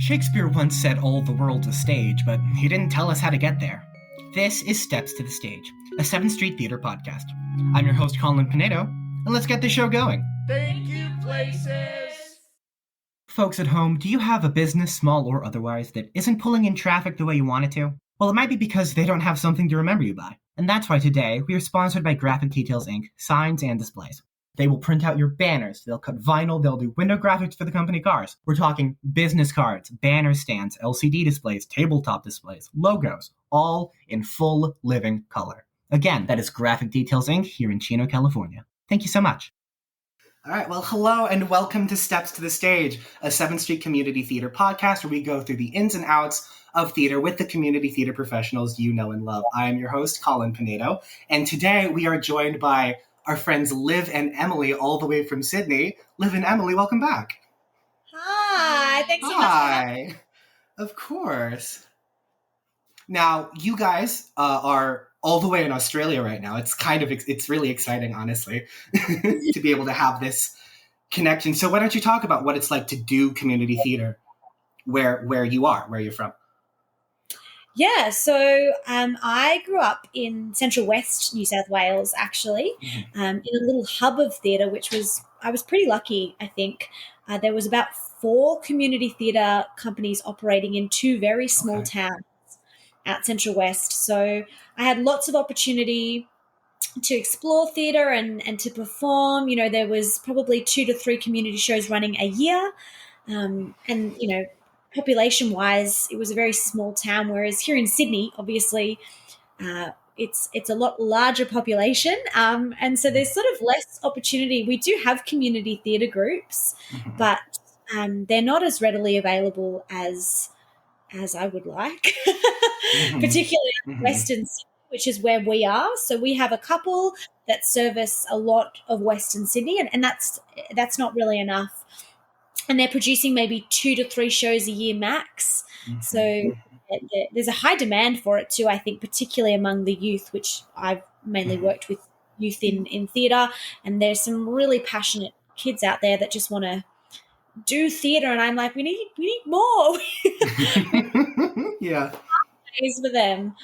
Shakespeare once said all the world's a stage, but he didn't tell us how to get there. This is Steps to the Stage, a 7th Street Theater podcast. I'm your host, Colin Pinedo, and let's get the show going. Thank you, places! Folks at home, do you have a business, small or otherwise, that isn't pulling in traffic the way you want it to? Well, it might be because they don't have something to remember you by. And that's why today we are sponsored by Graphic Details Inc., signs and displays. They will print out your banners, they'll cut vinyl, they'll do window graphics for the company cars. We're talking business cards, banner stands, LCD displays, tabletop displays, logos, all in full living color. Again, that is Graphic Details Inc. here in Chino, California. Thank you so much. All right, well, hello and welcome to Steps to the Stage, a 7th Street Community Theater podcast where we go through the ins and outs of theater with the community theater professionals you know and love. I am your host, Colin Pinedo, and today we are joined by our friends Liv and Emily all the way from Sydney. Liv and Emily, welcome back. Hi, thanks so much. Hi, of course. Now, you guys are all the way in Australia right now. It's really exciting, honestly, to be able to have this connection. So why don't you talk about what it's like to do community theater where you're from? Yeah, so I grew up in Central West New South Wales, actually, in a little hub of theatre, I was pretty lucky, I think. There was about 4 community theatre companies operating in 2 very small towns at Central West. So I had lots of opportunity to explore theatre and to perform. You know, there was probably 2 to 3 community shows running a year. And, you know, population-wise, it was a very small town, whereas here in Sydney, obviously, it's a lot larger population, and so there's sort of less opportunity. We do have community theatre groups, but they're not as readily available as I would like, particularly in Western Sydney, which is where we are. So we have a couple that service a lot of Western Sydney, and that's not really enough. And they're producing maybe 2 to 3 shows a year max. So there's a high demand for it too, I think, particularly among the youth, which I've mainly worked with youth in theatre. And there's some really passionate kids out there that just want to do theatre. And I'm like, we need more. Yeah. Days for them.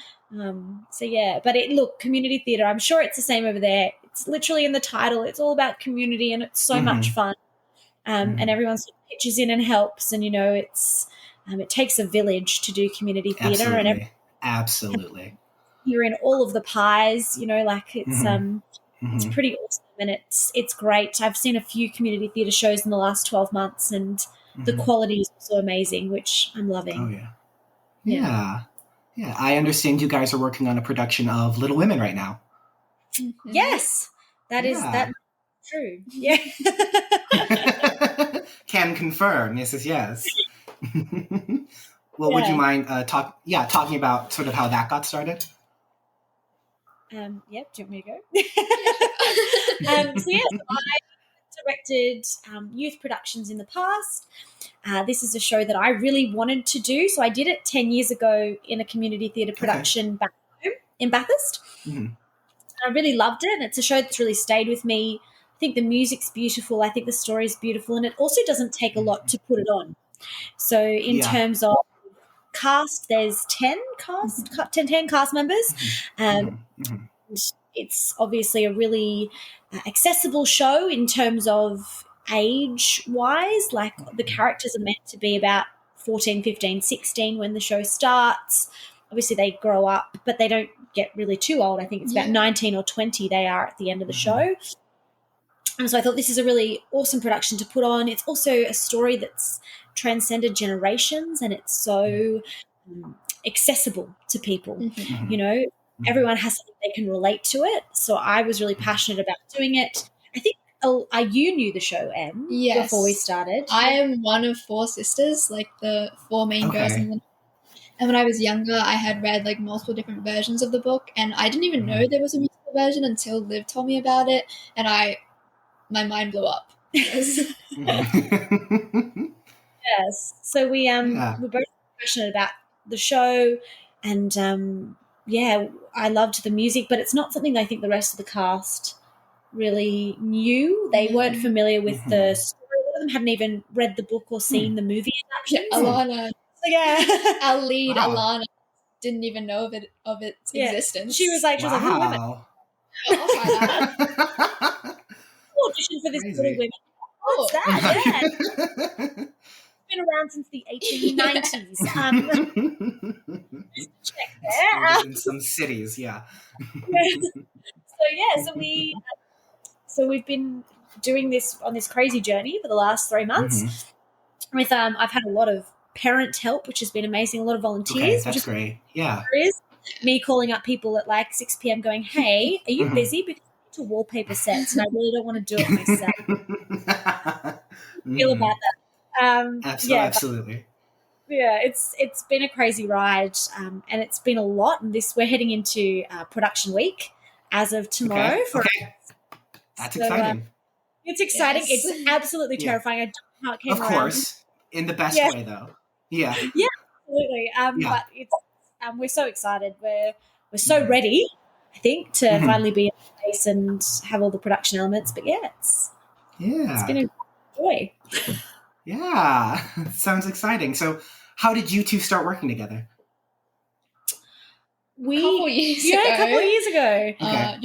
So, yeah. But look, community theatre, I'm sure it's the same over there. It's literally in the title. It's all about community and it's so much fun. And everyone sort of pitches in and helps, and you know it takes a village to do community theatre, and absolutely, you're in all of the pies. You know, like it's pretty awesome, and it's great. I've seen a few community theatre shows in the last 12 months, and the quality is so amazing, which I'm loving. Oh yeah. I understand you guys are working on a production of Little Women right now. Yes, that's true. Yeah. Can confirm. Yes. Well, would you mind talking about sort of how that got started? Yep. Do you want me to go? So yes, I directed youth productions in the past. This is a show that I really wanted to do, so I did it 10 years ago in a community theatre production back home in Bathurst. I really loved it, and it's a show that's really stayed with me. I think the music's beautiful. I think the story's beautiful, and it also doesn't take a lot to put it on. So in terms of cast, there's 10 cast members. It's obviously a really accessible show in terms of age-wise. Like the characters are meant to be about 14, 15, 16 when the show starts. Obviously they grow up, but they don't get really too old. I think it's about 19 or 20 they are at the end of the show. And so I thought this is a really awesome production to put on. It's also a story that's transcended generations, and it's so accessible to people. You know, everyone has something they can relate to it. So I was really passionate about doing it. I think you knew the show, Em, before we started. I am one of 4 sisters, like the 4 main girls in the. And when I was younger, I had read like multiple different versions of the book, and I didn't even know there was a musical version until Liv told me about it, and my mind blew up. Yes. So we're both passionate about the show, and I loved the music, but it's not something I think the rest of the cast really knew. They weren't familiar with the story that of them hadn't even read the book or seen the movie adaptation. Alana. So yeah, Our lead, Wow. Alana, didn't even know of its existence. she was like, Little Women. Wow. I'll try that. Audition for this Crazy. Little Women. What's that? Yeah, it's been around since the 1890s. Check there. In some cities, yeah. So we've been doing this on this crazy journey for the last 3 months. With I've had a lot of parent help, which has been amazing. A lot of volunteers. Okay, which that's is great. Yeah. me calling up people at like 6 p.m. going, "Hey, are you busy? Because I need to wallpaper sets, and I really don't want to do it myself." Feel about that. Absolutely. Yeah, it's been a crazy ride, and it's been a lot. And we're heading into production week as of tomorrow. That's So, exciting. It's exciting. Yes. It's absolutely terrifying. I don't know how it came Of around. course, in the best way, though. Yeah. Yeah, absolutely. But it's we're so excited. We're so ready, I think, to finally be in place and have all the production elements. But yeah, it's been a joy. Yeah, sounds exciting. So, how did you two start working together? A couple years ago. A couple of years ago. Okay.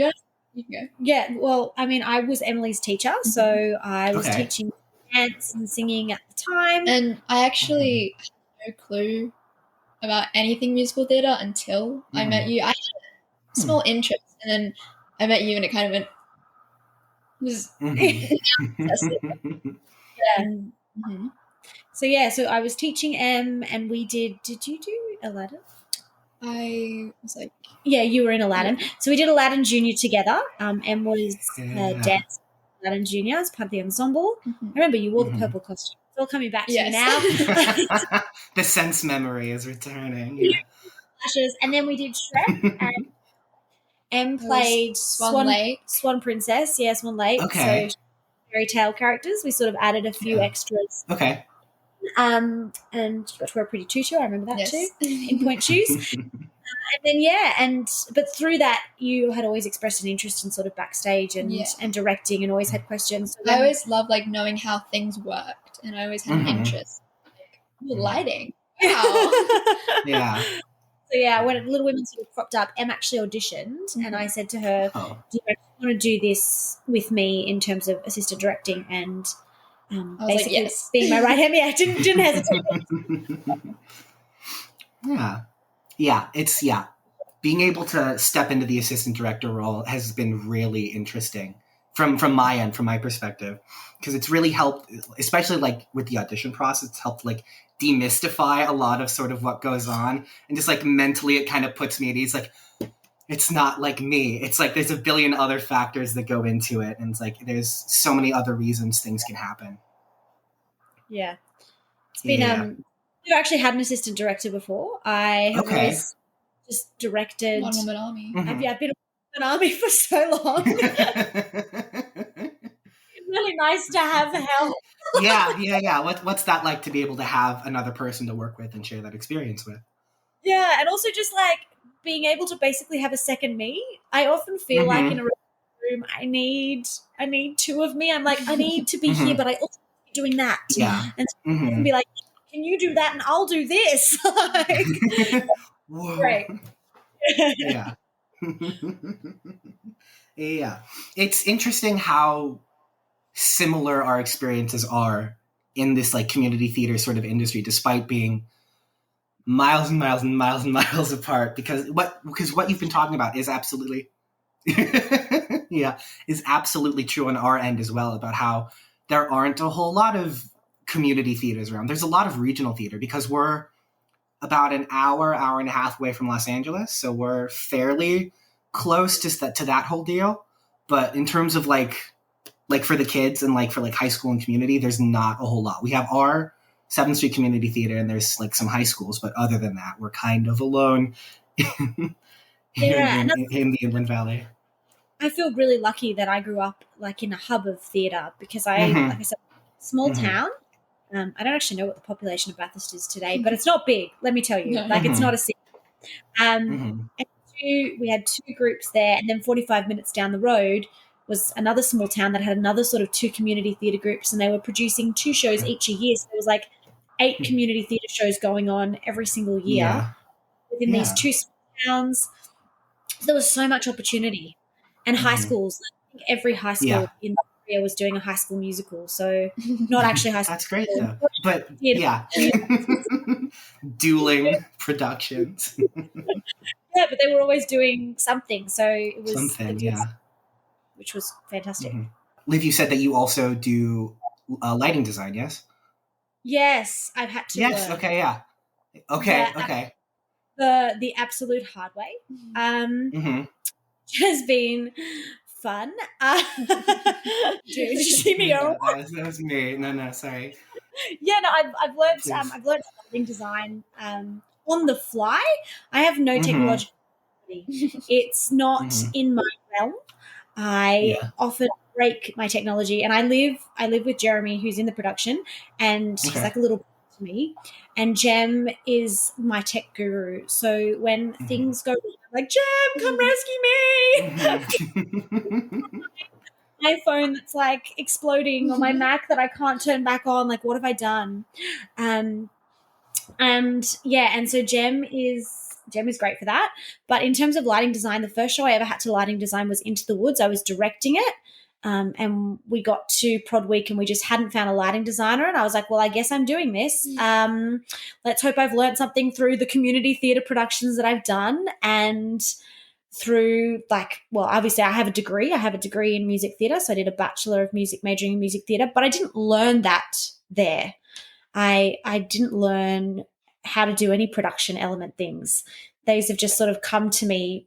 You can go. Yeah, well, I mean, I was Emily's teacher, so I was Okay. teaching dance and singing at the time. And I actually had no clue about anything musical theatre until I met you. I had a small interest, and then I met you, and it kind of went. So I was teaching Em, and we did you do Aladdin? I was like, yeah, you were in Aladdin. So we did Aladdin Junior together. Em was dance Aladdin Junior as part of the ensemble. I remember you wore the purple costume. It's all coming back to me now. The sense memory is returning. Flashes. And then we did Shrek, and Em played Swan Princess. Yeah, Swan Lake. Okay. So fairy tale characters. We sort of added a few extras. Okay. And you got to wear a pretty tutu. I remember that too, in point shoes. And then but through that, you had always expressed an interest in sort of backstage and directing, and always had questions. So I always loved like knowing how things worked, and I always had an interest. Like, lighting, wow. Yeah. So when Little Women sort of cropped up, Em actually auditioned, and I said to her, "Do you want to do this with me in terms of assistant directing?" And basically being my right hand. Yeah, didn't hesitate. It's being able to step into the assistant director role has been really interesting from my end, from my perspective, because it's really helped, especially like with the audition process. It's helped like demystify a lot of sort of what goes on, and just like mentally it kind of puts me at ease. Like, it's not like me. It's like there's a billion other factors that go into it, and it's like there's so many other reasons things can happen. Yeah. It's been we've actually had an assistant director before. I have always just directed One Woman Army. I've been an army for so long. It's really nice to have help. Yeah. What's that like to be able to have another person to work with and share that experience with? Yeah, and also just like being able to basically have a second me. I often feel like in a room I need two of me. I'm like, I need to be here, but I also need to be doing that. Yeah. And so I can be like, can you do that and I'll do this? Whoa. Great. Yeah. Yeah. It's interesting how similar our experiences are in this like community theater sort of industry, despite being miles and miles and miles and miles apart, because what you've been talking about is absolutely is absolutely true on our end as well, about how there aren't a whole lot of community theaters around. There's a lot of regional theater because we're about an hour and a half away from Los Angeles, so we're fairly close to that whole deal. But in terms of like for the kids and like for like high school and community, there's not a whole lot. We have our 7th Street Community Theater, and there's like some high schools, but other than that, we're kind of alone in the Inland Valley. I feel really lucky that I grew up like in a hub of theatre because like I said, small town. I don't actually know what the population of Bathurst is today, but it's not big. Let me tell you, it's not a city. And we had 2 groups there, and then 45 minutes down the road was another small town that had another sort of 2 community theatre groups, and they were producing 2 shows each a year. So there was like 8 community theatre shows going on every single year within these 2 small towns. So there was so much opportunity. And high schools, I think every high school in the area was doing a High School Musical. So not actually high school. That's great though. But dueling productions. Yeah, but they were always doing something. So it was which was fantastic. Liv, you said that you also do lighting design, yes? Yes, I've had to. Yes. learn. Okay. Yeah. Okay. The absolute hard way. Has been fun. Did you see me? That was me. No, sorry. Yeah, no, I've learned lighting design on the fly. I have no technological ability. It's not in my realm. I often break my technology, and I live with Jeremy, who's in the production, and he's like a little brother to me. And Jem is my tech guru. So when things go wrong, I'm like, Jem, come rescue me. My phone that's like exploding, or my Mac that I can't turn back on. Like, what have I done? And so Jem is great for that. But in terms of lighting design, the first show I ever had to lighting design was Into the Woods. I was directing it. And we got to Prod Week and we just hadn't found a lighting designer. And I was like, well, I guess I'm doing this. Let's hope I've learned something through the community theatre productions that I've done, and through obviously I have a degree. I have a degree in music theatre. So I did a Bachelor of Music majoring in music theatre, but I didn't learn that there. I didn't learn how to do any production element things. These have just sort of come to me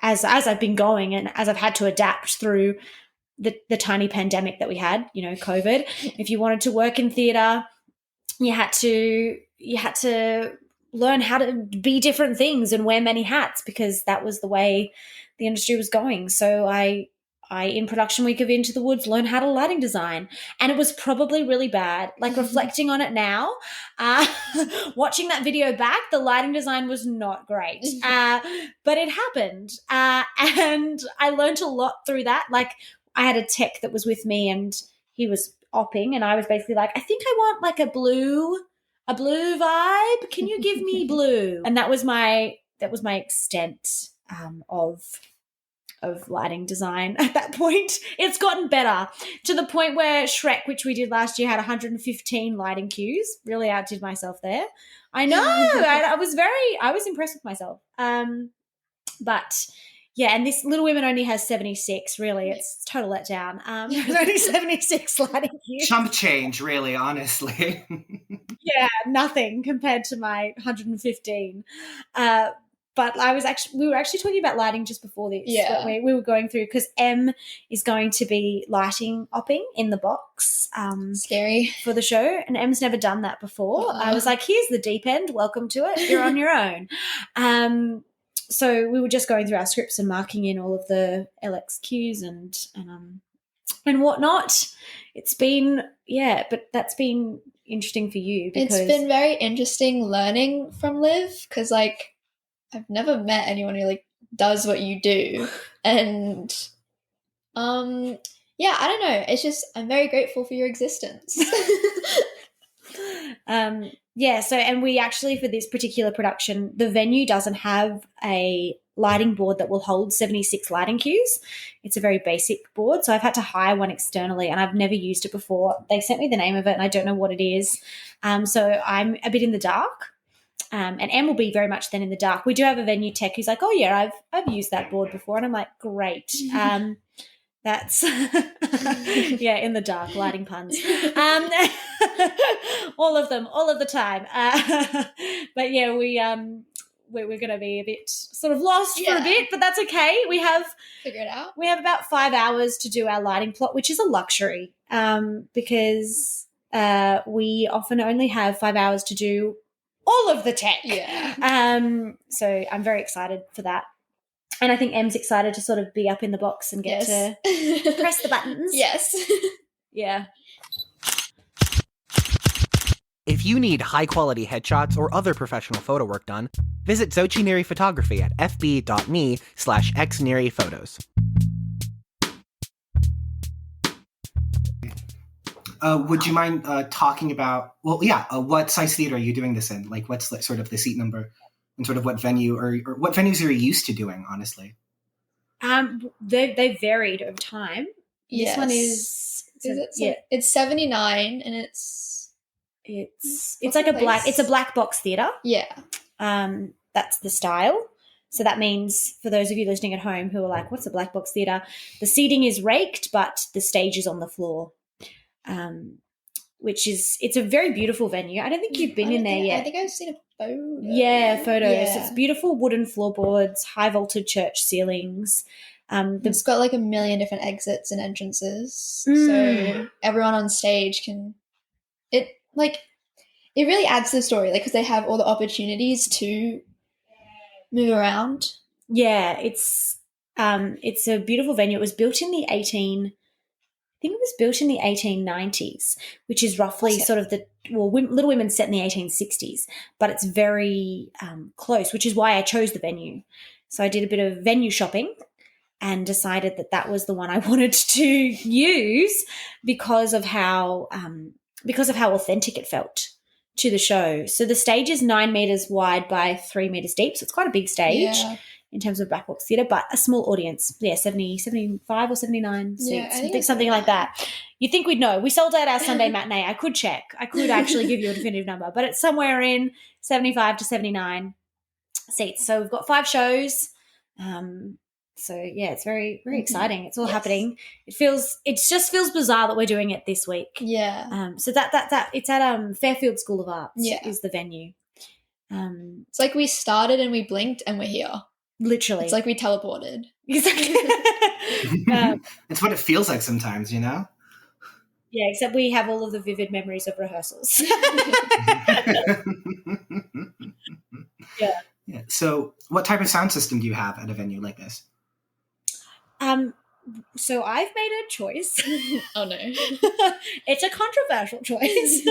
as I've been going, and as I've had to adapt through the tiny pandemic that we had, COVID. If you wanted to work in theatre, you had to learn how to be different things and wear many hats, because that was the way the industry was going. So I in production week of Into the Woods learned how to lighting design, and it was probably really bad. Like, reflecting on it now, watching that video back, the lighting design was not great, but it happened, and I learned a lot through that. Like, I had a tech that was with me, and he was opping, and I was basically like, I think I want like a blue vibe. Can you give me blue? And that was my extent of lighting design at that point. It's gotten better to the point where Shrek, which we did last year, had 115 lighting cues. Really outdid myself there. I know. I was impressed with myself. But yeah, and this Little Women only has 76. Really, it's total letdown. There's only 76 lighting cues. Chump change, really, honestly. Yeah, nothing compared to my 115. But we were actually talking about lighting just before this. Yeah. We were going through, because Em is going to be lighting opping in the box. Scary. For the show. And Em's never done that before. I was like, here's the deep end. Welcome to it. You're on your own. So we were just going through our scripts and marking in all of the LXQs and whatnot. It's been, but that's been interesting for you. Because it's been very interesting learning from Liv, because like, I've never met anyone who like does what you do. And I don't know. It's just, I'm very grateful for your existence. So, and we actually, for this particular production, the venue doesn't have a lighting board that will hold 76 lighting cues. It's a very basic board. So I've had to hire one externally, and I've never used it before. They sent me the name of it and I don't know what it is. So I'm a bit in the dark. And Em will be very much then in the dark. We do have a venue tech who's like, oh yeah, I've used that board before. And I'm like, great. That's in the dark, lighting puns. All of them, all of the time. But yeah, we're going to be a bit sort of lost for a bit, but that's okay. Figure it out. We have about 5 hours to do our lighting plot, which is a luxury, because we often only have 5 hours to do all of the tech. Yeah. So I'm very excited for that. And I think Em's excited to sort of be up in the box and get to press the buttons. Yes. Yeah. If you need high-quality headshots or other professional photo work done, visit Xochi Neri Photography at fb.me/xneri photos. Would you mind talking about, what size theater are you doing this in? Like, what's sort of the seat number and sort of what venue or what venues are you used to doing, honestly? They varied over time. This one is it's 79 and it's like it's a black box theater. Yeah. That's the style. So that means for those of you listening at home who are like, what's a black box theater? The seating is raked, but the stage is on the floor. It's a very beautiful venue. I don't think you've been in there yet. I think I've seen a photo. Yeah, photos. Yeah. It's beautiful wooden floorboards, high vaulted church ceilings. It's got like a million different exits and entrances. So everyone on stage it really adds to the story, like, because they have all the opportunities to move around. Yeah, it's a beautiful venue. It was built in the 1890s, which is roughly sort of Little Women's set in the 1860s, but it's very close, which is why I chose the venue. So I did a bit of venue shopping and decided that was the one I wanted to use because of how authentic it felt to the show. So the stage is 9 meters wide by 3 meters deep, so it's quite a big stage in terms of black box theatre, but a small audience. Yeah, 70, 75 or 79 seats, something like that. You'd think we'd know. We sold out our Sunday matinee. I could check. I could actually give you a definitive number, but it's somewhere in 75 to 79 seats. So we've got 5 shows. So yeah, it's very, very exciting. It's all happening. It just feels bizarre that we're doing it this week. Yeah. So that it's at Fairfield School of Arts is the venue. It's like we started and we blinked and we're here. Literally. It's like we teleported. Exactly. It's what it feels like sometimes, you know? Yeah, except we have all of the vivid memories of rehearsals. Yeah. So what type of sound system do you have at a venue like this? So I've made a choice. Oh no. It's a controversial choice.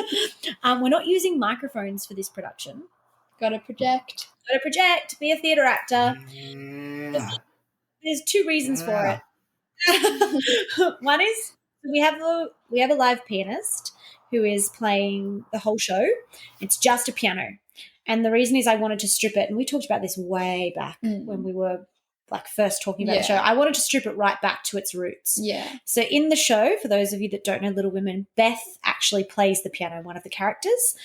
We're not using microphones for this production. Gotta project, be a theatre actor. Yeah. There's 2 reasons for it. One is we have a live pianist who is playing the whole show. It's just a piano. And the reason is I wanted to strip it, and we talked about this way back when we were like first talking about the show. I wanted to strip it right back to its roots. Yeah. So in the show, for those of you that don't know Little Women, Beth actually plays the piano, one of the characters.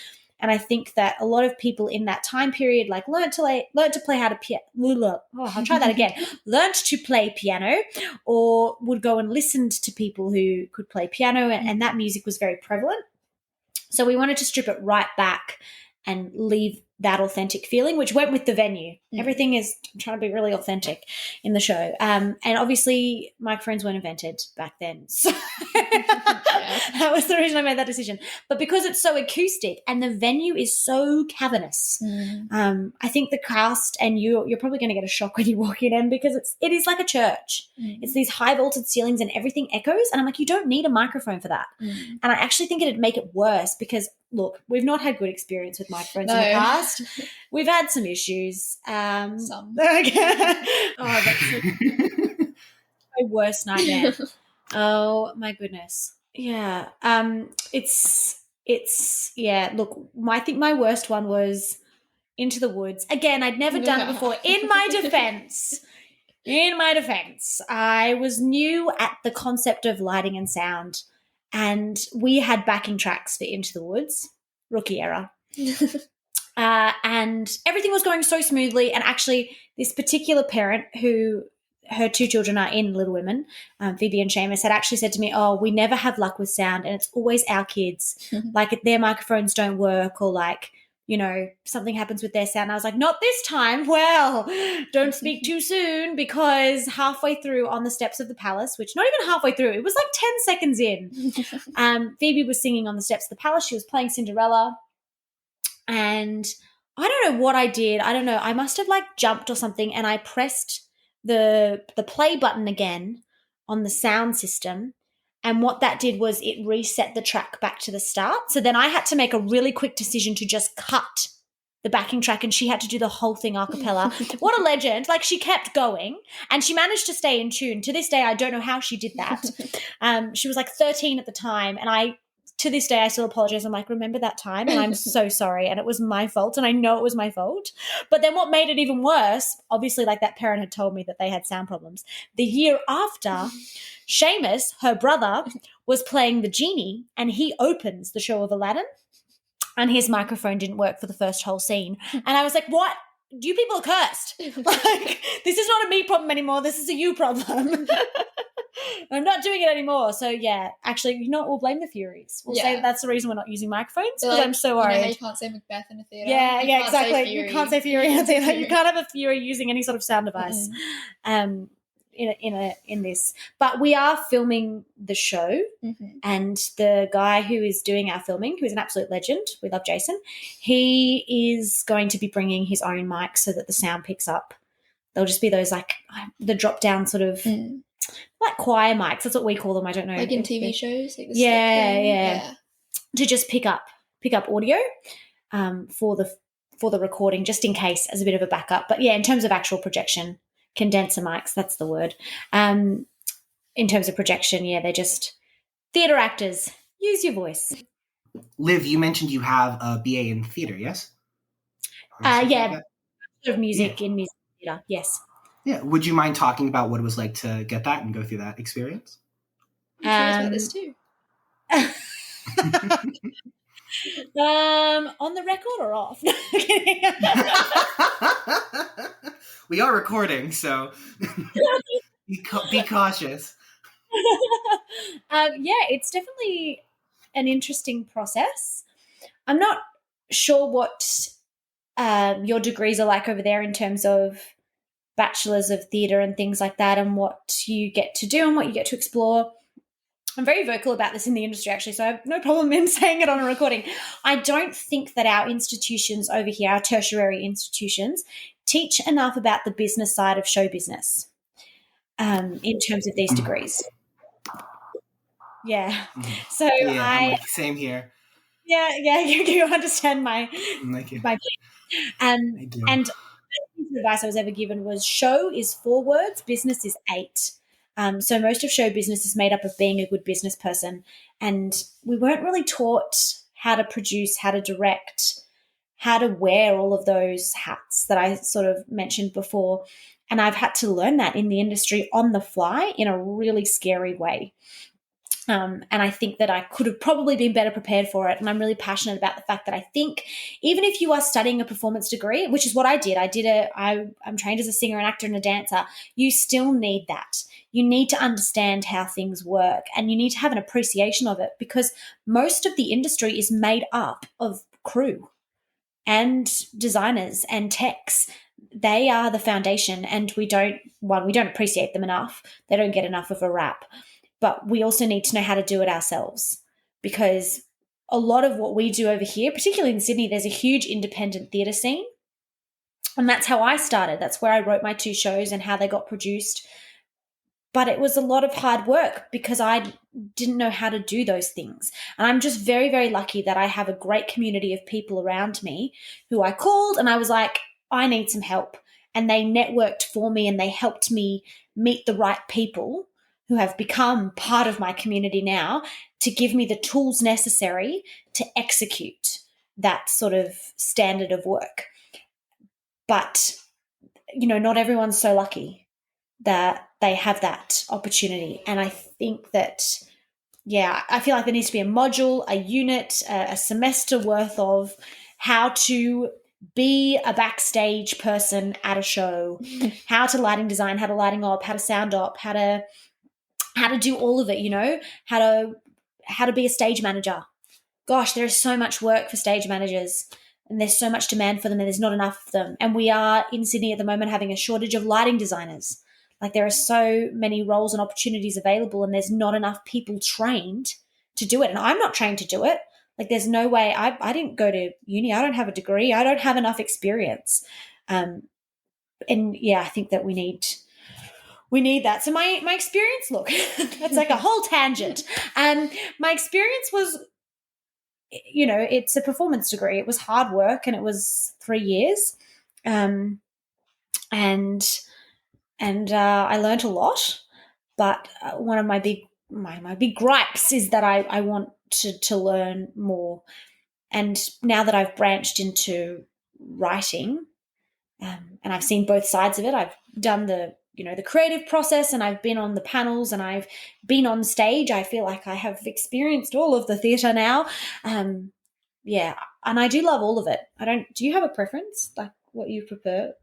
And I think that a lot of people in that time period like learned to play how to piano. I'll try that again. Learned to play piano, or would go and listened to people who could play piano, and that music was very prevalent. So we wanted to strip it right back and leave that authentic feeling, which went with the venue. Everything is trying to be really authentic in the show. And obviously microphones weren't invented back then. So that was the reason I made that decision. But because it's so acoustic and the venue is so cavernous, I think the cast and you're probably going to get a shock when you walk in, because it is like a church. It's these high vaulted ceilings and everything echoes. And I'm like, you don't need a microphone for that. And I actually think it'd make it worse because, look, we've not had good experience with microphones in the past. We've had some issues. Some. That's my worst nightmare. Oh my goodness. Yeah. Look, I think my worst one was Into the Woods. Again, I'd never done it before. In my defense, I was new at the concept of lighting and sound, and we had backing tracks for Into the Woods, rookie era. And everything was going so smoothly. And actually, this particular parent who her 2 children are in Little Women, Phoebe and Seamus, had actually said to me, "Oh, we never have luck with sound, and it's always our kids. Like their microphones don't work, or like, you know, something happens with their sound." I was like, "Not this time." Well, don't speak too soon, because halfway through on the steps of the palace, which not even halfway through, it was like 10 seconds in, Phoebe was singing on the steps of the palace. She was playing Cinderella. And I don't know what I did. I don't know. I must have like jumped or something, and I pressed the play button again on the sound system. And what that did was it reset the track back to the start. So then I had to make a really quick decision to just cut the backing track, and she had to do the whole thing a cappella. What a legend. Like, she kept going and she managed to stay in tune. To this day, I don't know how she did that. She was like 13 at the time, and to this day, I still apologize. I'm like, remember that time? And I'm so sorry. And it was my fault. And I know it was my fault. But then what made it even worse, obviously, like that parent had told me that they had sound problems. The year after, Seamus, her brother, was playing the genie, and he opens the show of Aladdin, and his microphone didn't work for the first whole scene. And I was like, what? You people are cursed. Like, this is not a me problem anymore. This is a you problem. I'm not doing it anymore. So, yeah, actually, you know what? We'll blame the Furies. We'll say that's the reason we're not using microphones, because I'm so worried. You know how you can't say Macbeth in a theatre? Yeah, You can't exactly. say Fury. You can't say Fury in a theatre. You can't have a Fury using any sort of sound device. In this, but we are filming the show, and the guy who is doing our filming, who is an absolute legend, we love Jason, he is going to be bringing his own mic so that the sound picks up. They'll just be those like the drop down sort of like choir mics, that's what we call them. I don't know, like in TV shows, like the yeah, to just pick up audio for the recording, just in case, as a bit of a backup. But yeah, in terms of actual projection, condenser mics, that's the word. In terms of projection, yeah, they're just theatre actors. Use your voice. Liv, you mentioned you have a BA in theatre, yes? Yeah, of music in music theatre, yes. Yeah, would you mind talking about what it was like to get that and go through that experience? I'm curious about this too. On the record or off? We are recording, so be cautious. Yeah, it's definitely an interesting process. I'm not sure what your degrees are like over there in terms of bachelors of theatre and things like that, and what you get to do and what you get to explore. I'm very vocal about this in the industry, actually, so I have no problem in saying it on a recording. I don't think that our institutions over here, our tertiary institutions, teach enough about the business side of show business in terms of these degrees. Yeah. So I'm like, same here. Yeah, you understand my my and the advice I was ever given was show is 4 words, business is 8. So most of show business is made up of being a good business person, and we weren't really taught how to produce, how to direct, how to wear all of those hats that I sort of mentioned before. And I've had to learn that in the industry on the fly in a really scary way. And I think that I could have probably been better prepared for it. And I'm really passionate about the fact that I think even if you are studying a performance degree, which is what I did, I'm trained as a singer, an actor, and a dancer, you still need that. You need to understand how things work, and you need to have an appreciation of it, because most of the industry is made up of crew and designers and techs. They are the foundation, and we don't appreciate them enough. They don't get enough of a rap. But we also need to know how to do it ourselves, because a lot of what we do over here, particularly in Sydney, there's a huge independent theatre scene. And that's how I started. That's where I wrote my 2 shows and how they got produced. But it was a lot of hard work because I didn't know how to do those things. And I'm just very, very lucky that I have a great community of people around me who I called and I was like, I need some help. And they networked for me and they helped me meet the right people who have become part of my community now to give me the tools necessary to execute that sort of standard of work. But, not everyone's so lucky that they have that opportunity. And I think that, I feel like there needs to be a module, a unit, a semester worth of how to be a backstage person at a show, how to lighting design, how to lighting op, how to sound op, how to do all of it, how to be a stage manager. Gosh, there is so much work for stage managers and there's so much demand for them and there's not enough of them. And we are in Sydney at the moment having a shortage of lighting designers. Like there are so many roles and opportunities available and there's not enough people trained to do it. And I'm not trained to do it. Like there's no way. I didn't go to uni. I don't have a degree. I don't have enough experience. I think that we need that. So my experience, look, that's like a whole tangent. My experience was, it's a performance degree. It was hard work and it was 3 years. And I learned a lot. But one of my big gripes is that I want to learn more. And now that I've branched into writing, and I've seen both sides of it, I've done the creative process, and I've been on the panels, and I've been on stage. I feel like I have experienced all of the theatre now. Yeah, and I do love all of it. Do you have a preference, like what you prefer?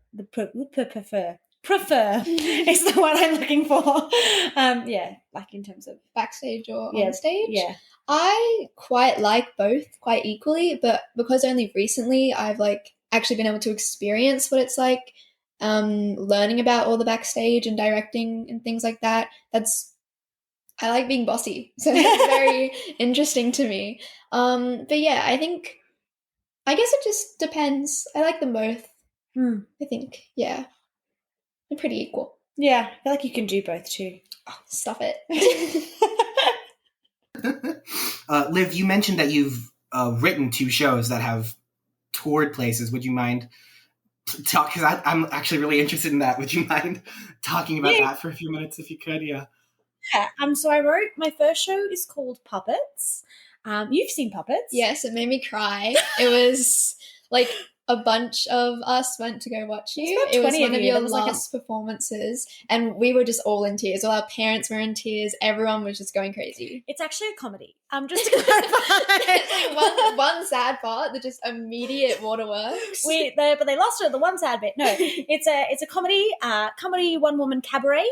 Prefer is the word I'm looking for. Yeah, like in terms of backstage or on stage. Yeah, I quite like both quite equally, but because only recently I've like actually been able to experience what it's like learning about all the backstage and directing and things like that. I like being bossy, so it's very interesting to me. But yeah, I guess it just depends. I like them both. I think, yeah, they're pretty equal. Yeah, I feel like you can do both too. Oh, stop it. Liv, you mentioned that you've written 2 shows that have toured places. Would you mind because I'm actually really interested in that. Would you mind talking about that for a few minutes if you could? Yeah. So I wrote, my first show is called Puppets. You've seen Puppets. Yes, it made me cry. It was like a bunch of us went to go watch you. It was one of your last performances, and we were just all in tears. All our parents were in tears. Everyone was just going crazy. It's actually a comedy. Just to clarify. Like one sad part, the just immediate waterworks. But they lost it at the one sad bit. No, it's a comedy one-woman cabaret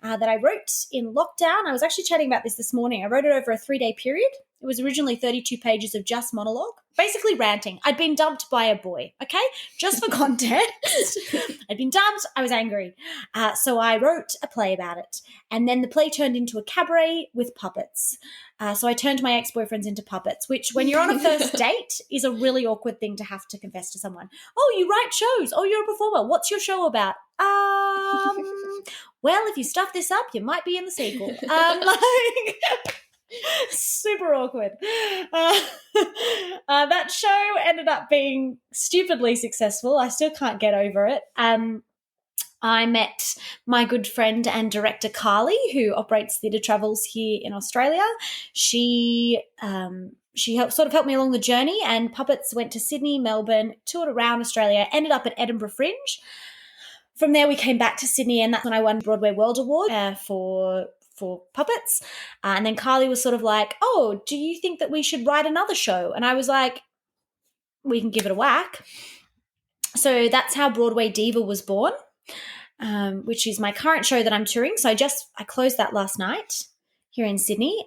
that I wrote in lockdown. I was actually chatting about this morning. I wrote it over a 3-day period. It was originally 32 pages of just monologue, basically ranting. I'd been dumped by a boy, okay? Just for context. I'd been dumped. I was angry. So I wrote a play about it. And then the play turned into a cabaret with puppets. So I turned my ex-boyfriends into puppets, which when you're on a first date is a really awkward thing to have to confess to someone. Oh, you write shows. Oh, you're a performer. What's your show about? Well, if you stuff this up, you might be in the sequel. Super awkward. That show ended up being stupidly successful. I still can't get over it. I met my good friend and director Carly, who operates Theatre Travels here in Australia. She helped me along the journey, and Puppets went to Sydney, Melbourne, toured around Australia, ended up at Edinburgh Fringe. From there, we came back to Sydney, and that's when I won Broadway World Award for Puppets. And then Carly was sort of like, oh, do you think that we should write another show? And I was like, we can give it a whack. So that's how Broadway Diva was born, which is my current show that I'm touring. So I closed that last night here in Sydney.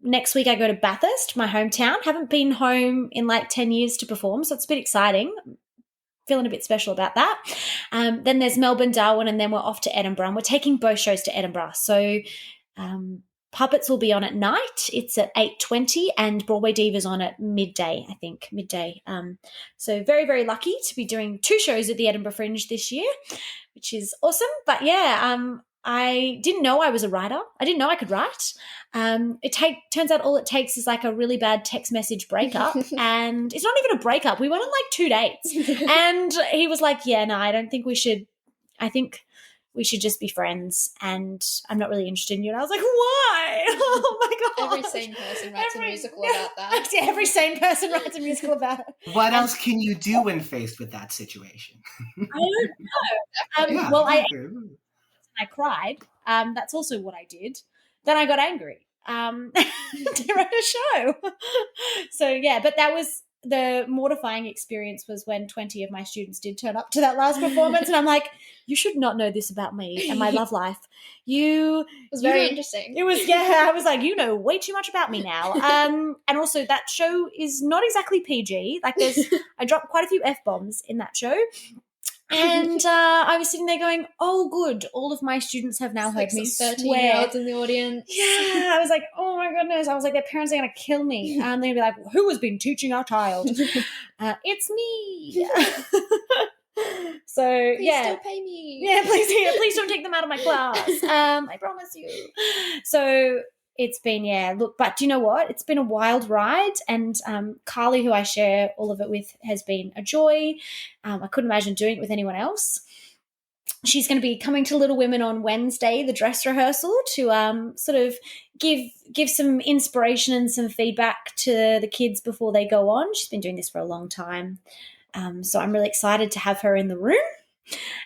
Next week I go to Bathurst, my hometown. Haven't been home in like 10 years to perform, so it's a bit exciting. Feeling a bit special about that. Then there's Melbourne, Darwin, and then we're off to Edinburgh. And we're taking both shows to Edinburgh. So Puppets will be on at night. It's at 8:20, and Broadway Diva's on at midday, I think, midday. So very, very lucky to be doing 2 shows at the Edinburgh Fringe this year, which is awesome. But yeah, I didn't know I was a writer. I didn't know I could write. Turns out all it takes is like a really bad text message breakup, and it's not even a breakup. We went on like 2 dates, and he was like, yeah, no, I don't think we should. I think we should just be friends, and I'm not really interested in you. And I was like, why? Oh my God. Every sane person writes a musical about that. Every sane person writes a musical about it. What else can you do when faced with that situation? I don't know. I cried. That's also what I did. Then I got angry. To write a show. So yeah, but that was the mortifying experience was when 20 of my students did turn up to that last performance, and I'm like, you should not know this about me and my love life. It was very interesting. It was, yeah, I was like, you know way too much about me now. And also that show is not exactly PG. Like I dropped quite a few F-bombs in that show. And I was sitting there going, oh, good. All of my students have now heard me swear. 13-year-olds in the audience. Yeah. I was like, oh, my goodness. I was like, their parents are going to kill me. And they'd be like, who has been teaching our child? It's me. So, please don't pay me. Yeah, please don't take them out of my class. I promise you. So it's been, but do you know what? It's been a wild ride, and Carly, who I share all of it with, has been a joy. I couldn't imagine doing it with anyone else. she's going to be coming to Little Women on Wednesday, the dress rehearsal, to sort of give some inspiration and some feedback to the kids before they go on. She's been doing this for a long time. So I'm really excited to have her in the room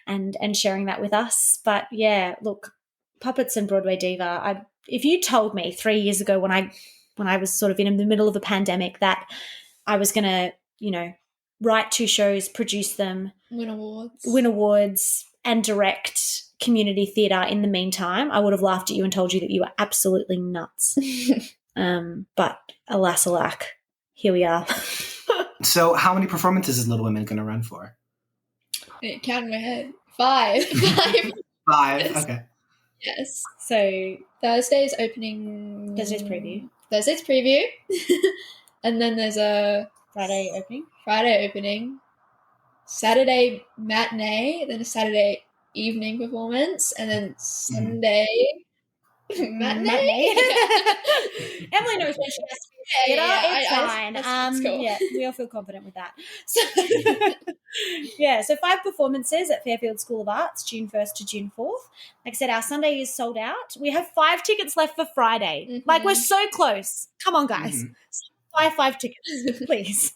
and sharing that with us. But, yeah, look, Puppets and Broadway Diva, if you told me 3 years ago when I was sort of in the middle of a pandemic that I was going to, write 2 shows, produce them, win awards, and direct community theatre in the meantime, I would have laughed at you and told you that you were absolutely nuts. But alas, alack, here we are. So how many performances is Little Women going to run for? Count in my head. 5. 5, okay. Yes. So Thursday's opening. Thursday's preview. And then there's a Friday opening. Saturday matinee, then a Saturday evening performance, and then Sunday matinee. Emily knows when she has to be theatre. It's fine. That's cool. Yeah, we all feel confident with that. So, so 5 performances at Fairfield School of Arts, June 1st to June 4th. Like I said, our Sunday is sold out. We have 5 tickets left for Friday. Mm-hmm. Like, we're so close. Come on, guys. Mm-hmm. Buy 5 tickets, please.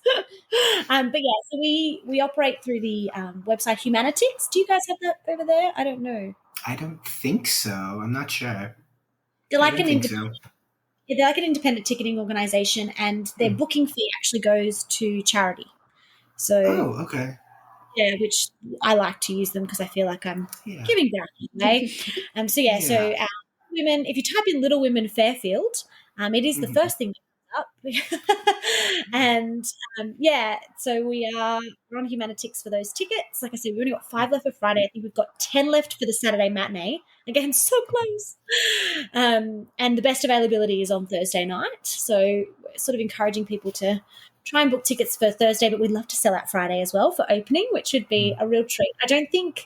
But yeah, so we operate through the website Humanitix. Do you guys have that over there? I don't know. I don't think so. I'm not sure. They're like an independent ticketing organisation, and their booking fee actually goes to charity. So, okay. Yeah, which I like to use them because I feel like I'm giving back. Okay? So women. If you type in Little Women Fairfield, it is the first thing. Up. And so we're on Humanitix for those tickets. Like I said, we've only got 5 left for Friday. I think we've got 10 left for the Saturday matinee. Again, so close. And the best availability is on Thursday night. So we're sort of encouraging people to try and book tickets for Thursday, but we'd love to sell out Friday as well for opening, which would be a real treat. I don't think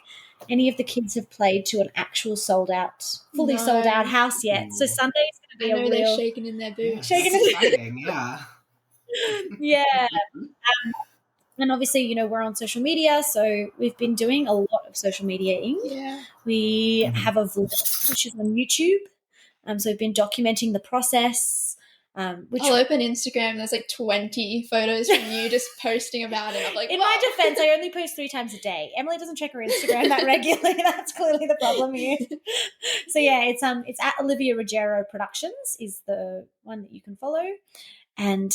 any of the kids have played to an actual fully sold out house yet. So Sunday is going to be they're shaking in their boots. Yeah. And obviously, we're on social media, so we've been doing a lot of social media-ing. Yeah. We have a vlog, which is on YouTube. So we've been documenting the process. I'll open Instagram. There's like 20 photos from you just posting about it. I'm like, in my defense, I only post 3 times a day. Emily doesn't check her Instagram that regularly. That's clearly the problem here. So yeah, it's at Olivia Ruggiero Productions is the one that you can follow. And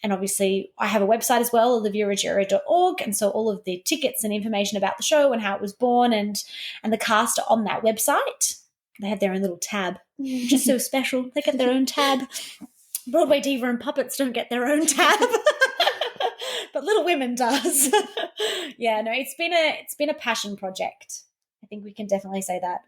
obviously I have a website as well, oliviaruggiero.org, and so all of the tickets and information about the show and how it was born and the cast are on that website. They have their own little tab, which is so special. They get their own tab. Broadway Diva and Puppets don't get their own tab, but Little Women does. Yeah, no, it's been a passion project. I think we can definitely say that.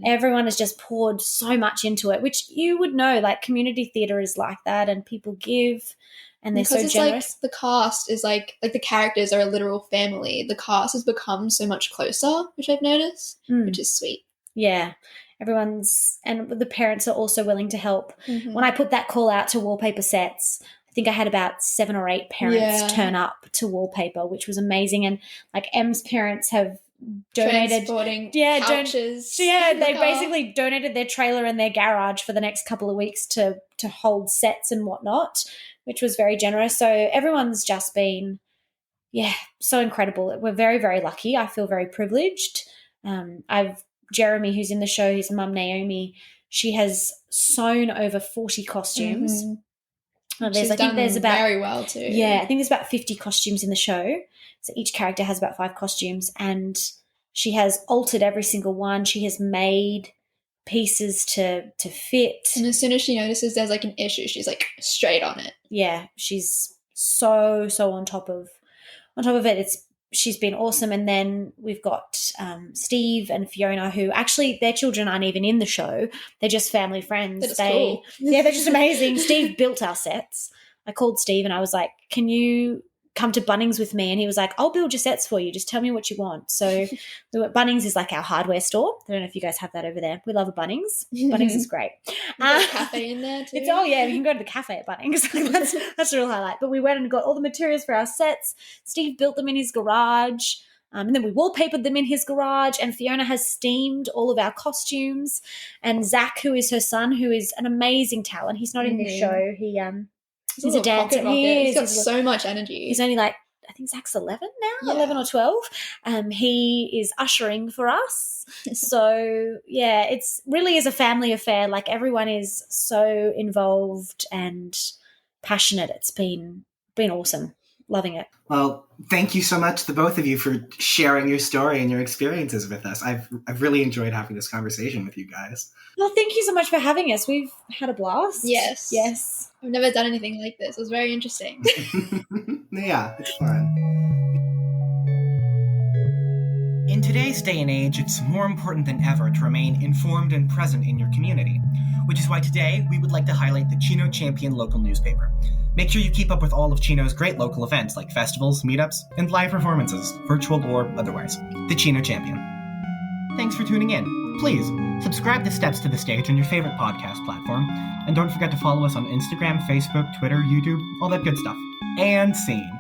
Everyone has just poured so much into it, which you would know, like community theatre is like that, and people give, and they're so generous. Like the cast is like the characters are a literal family. The cast has become so much closer, which I've noticed, which is sweet. Yeah. And the parents are also willing to help. When I put that call out to wallpaper sets, I think I had about 7 or 8 parents turn up to wallpaper, which was amazing. And like Em's parents have donated couches. They basically donated their trailer and their garage for the next couple of weeks to hold sets and whatnot, which was very generous. So everyone's just been, so incredible. We're very, very lucky. I feel very privileged. Jeremy, who's in the show, his mum Naomi, she has sewn over 40 costumes. She's done very well too. Yeah, I think there's about 50 costumes in the show. So each character has about 5 costumes, and she has altered every single one. She has made pieces to fit. And as soon as she notices there's like an issue, she's like straight on it. Yeah, she's so on top of it. She's been awesome. And then we've got Steve and Fiona, who actually their children aren't even in the show. They're just family friends. Cool. Yeah, they're just amazing. Steve built our sets. I called Steve and I was like, can you come to Bunnings with me? And he was like, I'll build your sets for you. Just tell me what you want. So Bunnings is like our hardware store. I don't know if you guys have that over there. We love a Bunnings. Bunnings is great. There's a cafe in there too. You can go to the cafe at Bunnings. That's a real highlight. But we went and got all the materials for our sets. Steve built them in his garage. And then we wallpapered them in his garage, and Fiona has steamed all of our costumes. And Zach, who is her son, who is an amazing talent. He's not in this show. He's a dancer. He's got so much energy. He's only like, I think Zach's 11 now, Yeah. 11 or 12. He is ushering for us. So, yeah, it's really is a family affair. Like, everyone is so involved and passionate. It's been awesome. Loving it. Well, thank you so much, the both of you, for sharing your story and your experiences with us. I've really enjoyed having this conversation with you guys. Well, thank you so much for having us. We've had a blast. Yes. Yes. I've never done anything like this. It was very interesting. Yeah, it's fun. In today's day and age, it's more important than ever to remain informed and present in your community, which is why today we would like to highlight the Chino Champion local newspaper. Make sure you keep up with all of Chino's great local events like festivals, meetups, and live performances, virtual or otherwise. The Chino Champion. Thanks for tuning in. Please, subscribe to Steps to the Stage on your favorite podcast platform, and don't forget to follow us on Instagram, Facebook, Twitter, YouTube, all that good stuff. And scene.